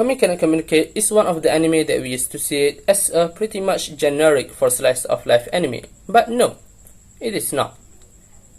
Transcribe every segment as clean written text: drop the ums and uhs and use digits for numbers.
Komi Cannot Communicate is one of the anime that we used to see it as a pretty much generic for slice of life anime. But no, it is not.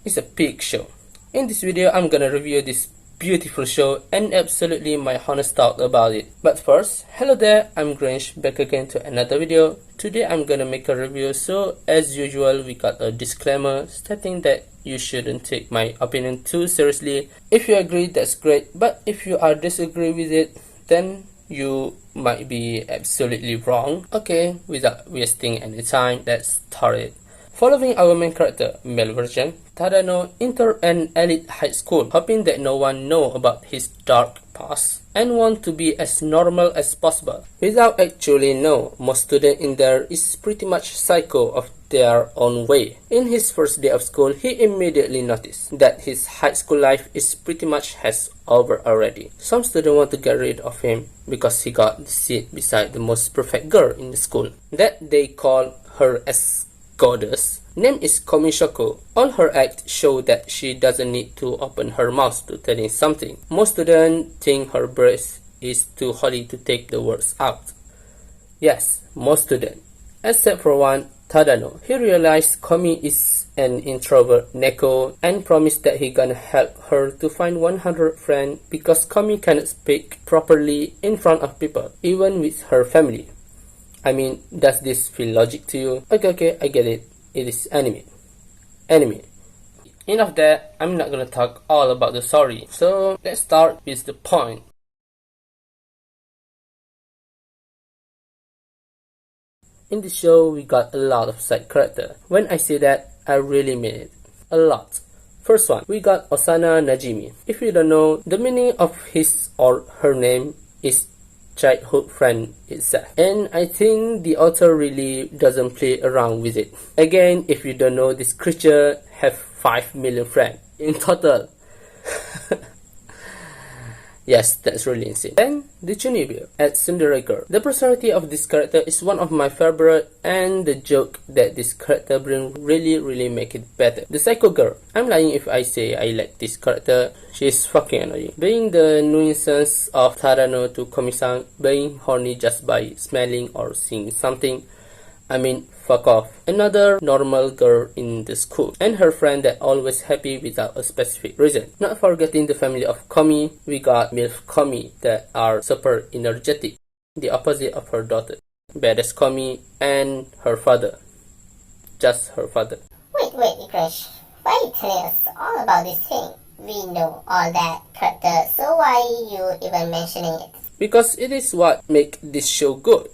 It's a peak show. In this video, I'm gonna review this beautiful show and absolutely my honest thought about it. But first, hello there, I'm Gringe, back again to another video. Today I'm gonna make a review, so as usual we got a disclaimer stating that you shouldn't take my opinion too seriously. If you agree, that's great, but if you are disagree with it, then you might be absolutely wrong. Okay, without wasting any time, let's start it. Following our main character, male version, Tadano enter an elite high school, hoping that no one know about his dark past and want to be as normal as possible. Without actually know, most students in there is pretty much psycho of their own way. In his first day of school, he immediately noticed that his high school life is pretty much has over already. Some students want to get rid of him because he got the seat beside the most perfect girl in the school that they call her as goddess. Name is Komi. All her acts show that she doesn't need to open her mouth to telling something. Most students think her breath is too holy to take the words out. Yes, most students. Except for one, Tadano. He realized Komi is an introvert Neko and promised that he gonna help her to find 100 friends because Komi cannot speak properly in front of people, even with her family. I mean, does this feel logic to you? Okay, I get it. It is anime. Enough that, I'm not gonna talk all about the story. So let's start with the point. In the show, we got a lot of side character. When I say that, I really mean it. A lot. First one, we got Osana Najimi. If you don't know, the meaning of his or her name is childhood friend itself, and I think the author really doesn't play around with it. Again, if you don't know, this creature have 5 million friends in total. Yes, that's really insane. Then, the Chunibyo at Tsundere Girl. The personality of this character is one of my favorite, and the joke that this character brings really make it better. The Psycho Girl. I'm lying if I say I like this character. She is fucking annoying. Being the nuisance of Tadano to Komi-san, being horny just by smelling or seeing something. I mean, fuck off. Another normal girl in the school, and her friend that always happy without a specific reason. Not forgetting the family of Komi, we got MILF Komi that are super energetic, the opposite of her daughter. Badass Komi and her father. Just her father. Wait, Crash. Why are you telling us all about this thing? We know all that character, so why you even mentioning it? Because it is what make this show good.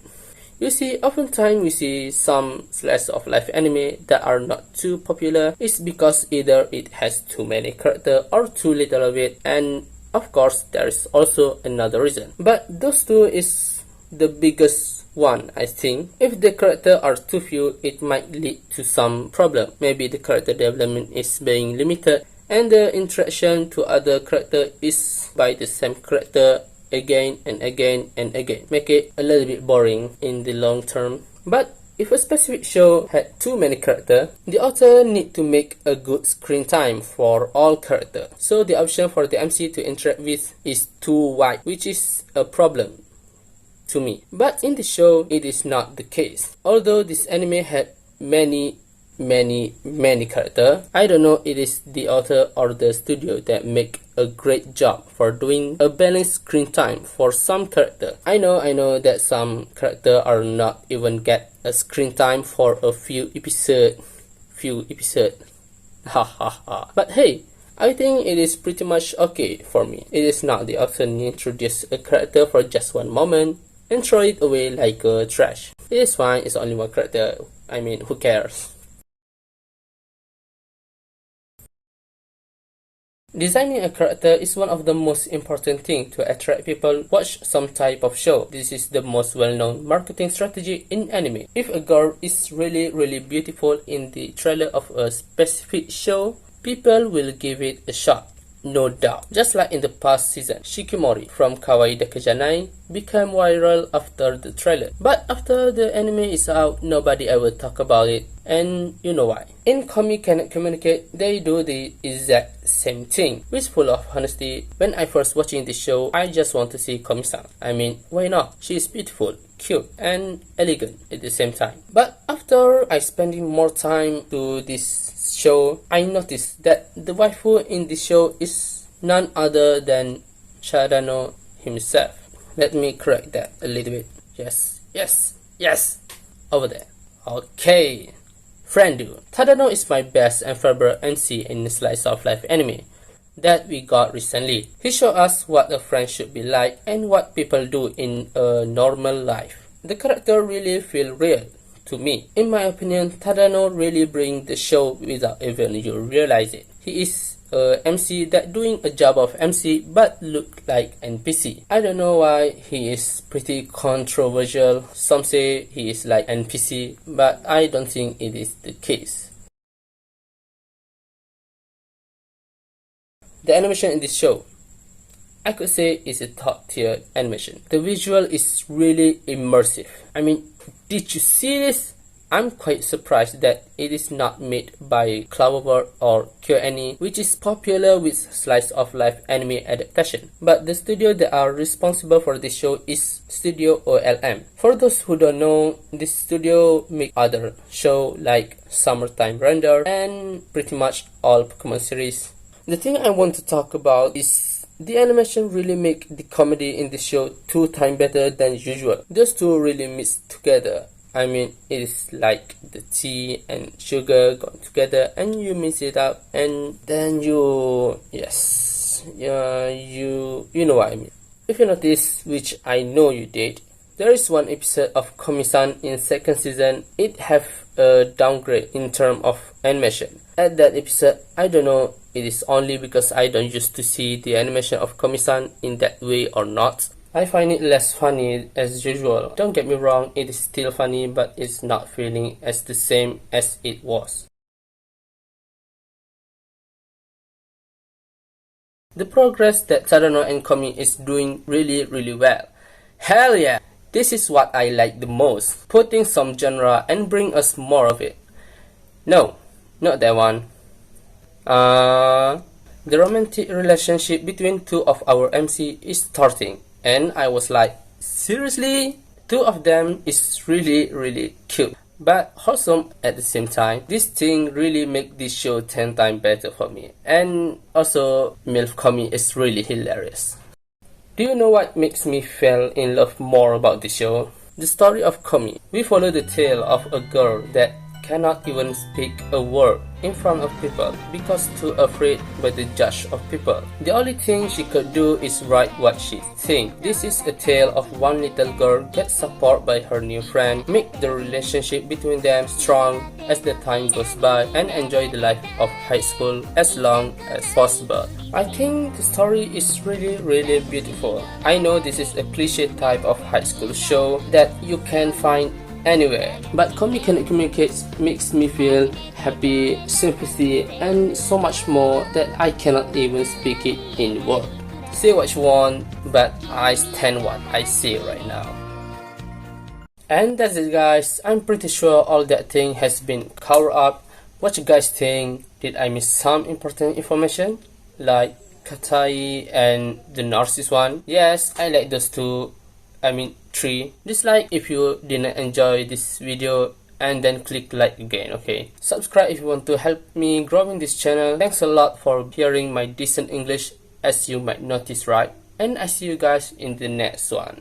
You see, oftentimes we see some slice of life anime that are not too popular. It's because either it has too many characters or too little of it, and of course there is also another reason. But those two is the biggest one, I think. If the characters are too few, it might lead to some problem. Maybe the character development is being limited and the interaction to other characters is by the same character again and again, make it a little bit boring in the long term. But if a specific show had too many characters, the author need to make a good screen time for all characters. So the option for the MC to interact with is too wide, which is a problem to me. But in the show, it is not the case. Although this anime had many characters, I don't know it is the author or the studio that make a great job for doing a balanced screen time for some character. I know that some characters are not even get a screen time for a few episodes. But hey, I think it is pretty much okay for me. It is not the author introduce a character for just one moment and throw it away like trash. It is fine, it's only one character. I mean, who cares? Designing a character is one of the most important things to attract people watch some type of show. This is the most well-known marketing strategy in anime. If a girl is really beautiful in the trailer of a specific show, people will give it a shot. no doubt. Just like in the past season, Shikimori from Kawaii Dakajanai became viral after the trailer. But after the anime is out, nobody ever talk about it, and you know why. In Komi Cannot Communicate, they do the exact same thing, which full of honesty. When I first watching this show, I just want to see Komi-san. I mean, why not? She is beautiful, cute, and elegant at the same time. But after I spending more time to this show, I noticed that the waifu in this show is none other than Tadano himself. Let me correct that a little bit. Yes, over there. Okay. Friendu. Tadano is my best and favorite MC in the slice of life anime that we got recently. He showed us what a friend should be like and what people do in a normal life. The character really feel real to me. In my opinion, Tadano really bring the show without even you realize it. He is a MC that doing a job of MC but look like NPC. I don't know why. He is pretty controversial. Some say he is like NPC, but I don't think it is the case. The animation in this show, I could say, is a top tier animation. The visual is really immersive. I mean, did you see this? I'm quite surprised that it is not made by Cloverworld or KyoAni, which is popular with slice of life anime adaptation. But the studio that are responsible for this show is Studio OLM. For those who don't know, this studio make other show like Summertime Render and pretty much all Pokemon series. The thing I want to talk about is the animation really make the comedy in the show 2 times better than usual. Those two really mix together. I mean, it is like the tea and sugar gone together and you mix it up and then you know what I mean. If you notice, which I know you did, there is one episode of Komi-san in second season. It have a downgrade in terms of animation. At that episode, I don't know it is only because I don't used to see the animation of Komi-san in that way or not. I find it less funny as usual. Don't get me wrong, it is still funny, but it's not feeling as the same as it was. The progress that Tadano and Komi is doing really well. Hell yeah! This is what I like the most. Putting some genre and bring us more of it. No, not that one. The romantic relationship between two of our MC is starting. And I was like, seriously? 2 of them is really cute, but wholesome at the same time. This thing really make this show 10 times better for me. And also, MILF Komi is really hilarious. Do you know what makes me fall in love more about the show? The story of Komi. We follow the tale of a girl that cannot even speak a word in front of people because too afraid by the judge of people. The only thing she could do is write what she thinks. This is a tale of one little girl gets support by her new friend, make the relationship between them strong as the time goes by, and enjoy the life of high school as long as possible. I think the story is really beautiful. I know this is a cliche type of high school show that you can find anywhere, but Komi Cannot Communicate makes me feel happy, sympathy, and so much more that I cannot even speak it in words. Say what you want, but I stand what I say right now. And that's it, guys. I'm pretty sure all that thing has been covered up. What you guys think? Did I miss some important information? Like Katai and the Narcissus one? Yes, I like those 2. I mean 3. Dislike if you didn't enjoy this video, and then click like again, okay? Subscribe if you want to help me growing this channel. Thanks a lot for hearing my decent English, as you might notice, right? And I see you guys in the next one.